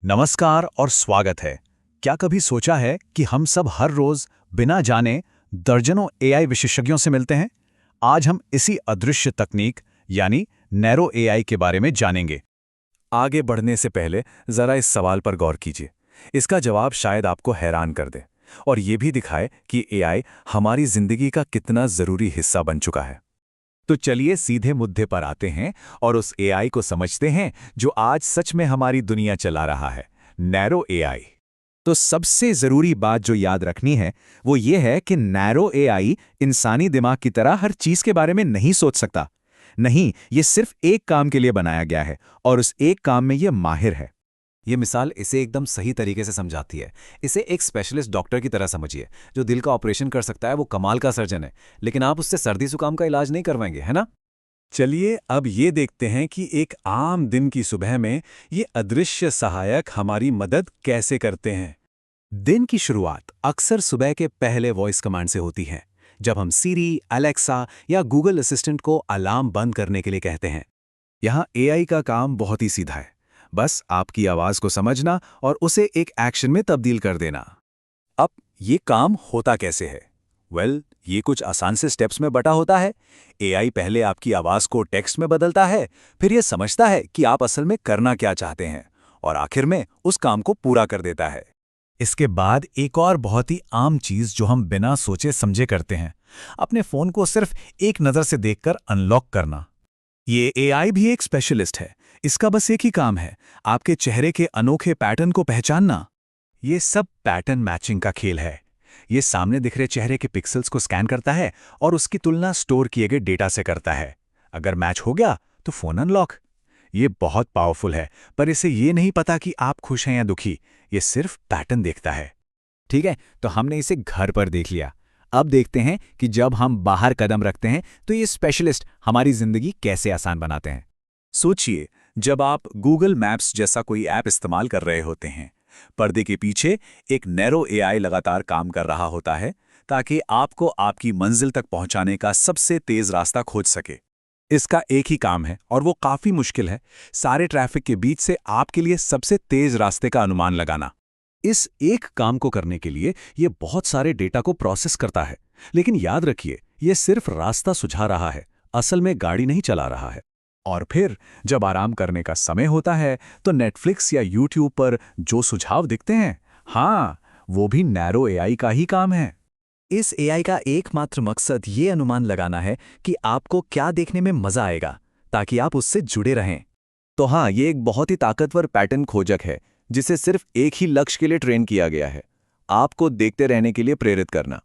नमस्कार और स्वागत है। क्या कभी सोचा है कि हम सब हर रोज बिना जाने दर्जनों एआई विशेषज्ञों से मिलते हैं? आज हम इसी अदृश्य तकनीक यानी नैरो एआई के बारे में जानेंगे। आगे बढ़ने से पहले जरा इस सवाल पर गौर कीजिए। इसका जवाब शायद आपको हैरान कर दे और ये भी दिखाए कि एआई हमारी जिंदगी का कितना जरूरी हिस्सा बन चुका है। तो चलिए सीधे मुद्दे पर आते हैं और उस एआई को समझते हैं जो आज सच में हमारी दुनिया चला रहा है, नैरो एआई। तो सबसे जरूरी बात जो याद रखनी है वो ये है कि नैरो एआई इंसानी दिमाग की तरह हर चीज के बारे में नहीं सोच सकता। नहीं, ये सिर्फ एक काम के लिए बनाया गया है और उस एक काम में ये माहिर है। ये मिसाल इसे एकदम सही तरीके से समझाती है। इसे एक स्पेशलिस्ट डॉक्टर की तरह समझिए, जो दिल का ऑपरेशन कर सकता है। वो कमाल का सर्जन है, लेकिन आप उससे सर्दी जुकाम का इलाज नहीं करवाएंगे, है ना? चलिए अब ये देखते हैं कि एक आम दिन की सुबह में ये अदृश्य सहायक हमारी मदद कैसे करते हैं। दिन की शुरुआत अक्सर सुबह के पहले वॉइस कमांड से होती है, जब हम सीरी, अलेक्सा या गूगल असिस्टेंट को अलार्म बंद करने के लिए कहते हैं। यहाँ एआई का काम बहुत ही सीधा है, बस आपकी आवाज को समझना और उसे एक एक्शन में तब्दील कर देना। अब ये काम होता कैसे है? ये कुछ आसान से स्टेप्स में बटा होता है। एआई पहले आपकी आवाज को टेक्स्ट में बदलता है, फिर ये समझता है कि आप असल में करना क्या चाहते हैं और आखिर में उस काम को पूरा कर देता है। इसके बाद एक और बहुत ही आम चीज जो हम बिना सोचे समझे करते हैं, अपने फोन को सिर्फ एक नजर से देखकर अनलॉक करना। ये एआई भी एक स्पेशलिस्ट है। इसका बस एक ही काम है, आपके चेहरे के अनोखे पैटर्न को पहचानना। ये सब पैटर्न मैचिंग का खेल है। ये सामने दिख रहे चेहरे के पिक्सल्स को स्कैन करता है और उसकी तुलना स्टोर किए गए डेटा से करता है। अगर मैच हो गया तो फोन अनलॉक। ये बहुत पावरफुल है, पर इसे ये नहीं पता कि आप खुश हैं या दुखी। ये सिर्फ पैटर्न देखता है। ठीक है, तो हमने इसे घर पर देख लिया। अब देखते हैं कि जब हम बाहर कदम रखते हैं तो ये स्पेशलिस्ट हमारी जिंदगी कैसे आसान बनाते हैं। सोचिए, जब आप गूगल मैप्स जैसा कोई ऐप इस्तेमाल कर रहे होते हैं, पर्दे के पीछे एक नैरो एआई लगातार काम कर रहा होता है ताकि आपको आपकी मंजिल तक पहुंचाने का सबसे तेज रास्ता खोज सके। इसका एक ही काम है और वो काफी मुश्किल है, सारे ट्रैफिक के बीच से आपके लिए सबसे तेज रास्ते का अनुमान लगाना। इस एक काम को करने के लिए ये बहुत सारे डेटा को प्रोसेस करता है, लेकिन याद रखिए, ये सिर्फ रास्ता सुझा रहा है, असल में गाड़ी नहीं चला रहा है। और फिर जब आराम करने का समय होता है तो नेटफ्लिक्स या यूट्यूब पर जो सुझाव दिखते हैं, हाँ, वो भी नैरो एआई का ही काम है। इस एआई का एकमात्र मकसद ये अनुमान लगाना है कि आपको क्या देखने में मजा आएगा, ताकि आप उससे जुड़े रहें। तो हाँ, ये एक बहुत ही ताकतवर पैटर्न खोजक है जिसे सिर्फ एक ही लक्ष्य के लिए ट्रेन किया गया है, आपको देखते रहने के लिए प्रेरित करना।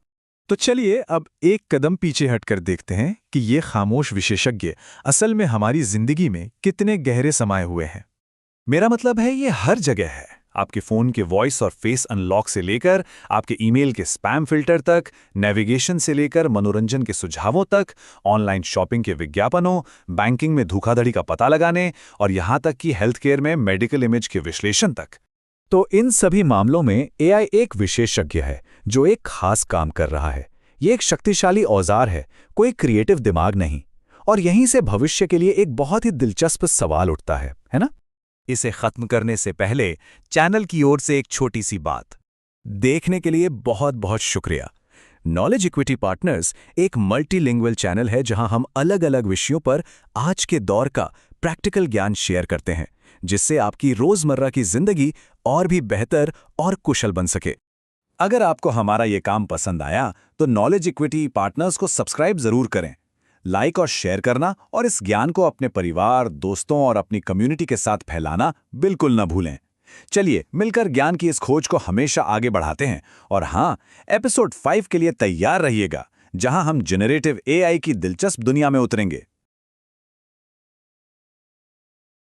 तो चलिए अब एक कदम पीछे हटकर देखते हैं कि ये खामोश विशेषज्ञ असल में हमारी जिंदगी में कितने गहरे समाये हुए हैं। मेरा मतलब है, ये हर जगह है। आपके फोन के वॉइस और फेस अनलॉक से लेकर आपके ईमेल के स्पैम फिल्टर तक, नेविगेशन से लेकर मनोरंजन के सुझावों तक, ऑनलाइन शॉपिंग के विज्ञापनों, बैंकिंग में धोखाधड़ी का पता लगाने और यहां तक कि हेल्थ केयर में मेडिकल इमेज के विश्लेषण तक। तो इन सभी मामलों में एआई एक विशेषज्ञ है जो एक खास काम कर रहा है। ये एक शक्तिशाली औजार है, कोई क्रिएटिव दिमाग नहीं। और यहीं से भविष्य के लिए एक बहुत ही दिलचस्प सवाल उठता है ना? इसे खत्म करने से पहले चैनल की ओर से एक छोटी सी बात। देखने के लिए बहुत बहुत शुक्रिया। नॉलेज इक्विटी पार्टनर्स एक मल्टीलिंगुअल चैनल है जहां हम अलग अलग विषयों पर आज के दौर का प्रैक्टिकल ज्ञान शेयर करते हैं, जिससे आपकी रोजमर्रा की जिंदगी और भी बेहतर और कुशल बन सके। अगर आपको हमारा ये काम पसंद आया तो नॉलेज इक्विटी पार्टनर्स को सब्सक्राइब जरूर करें, लाइक और शेयर करना और इस ज्ञान को अपने परिवार, दोस्तों और अपनी कम्युनिटी के साथ फैलाना बिल्कुल न भूलें। चलिए मिलकर ज्ञान की इस खोज को हमेशा आगे बढ़ाते हैं। और हाँ, एपिसोड 5 के लिए तैयार रहिएगा, जहां हम जेनरेटिव एआई की दिलचस्प दुनिया में उतरेंगे।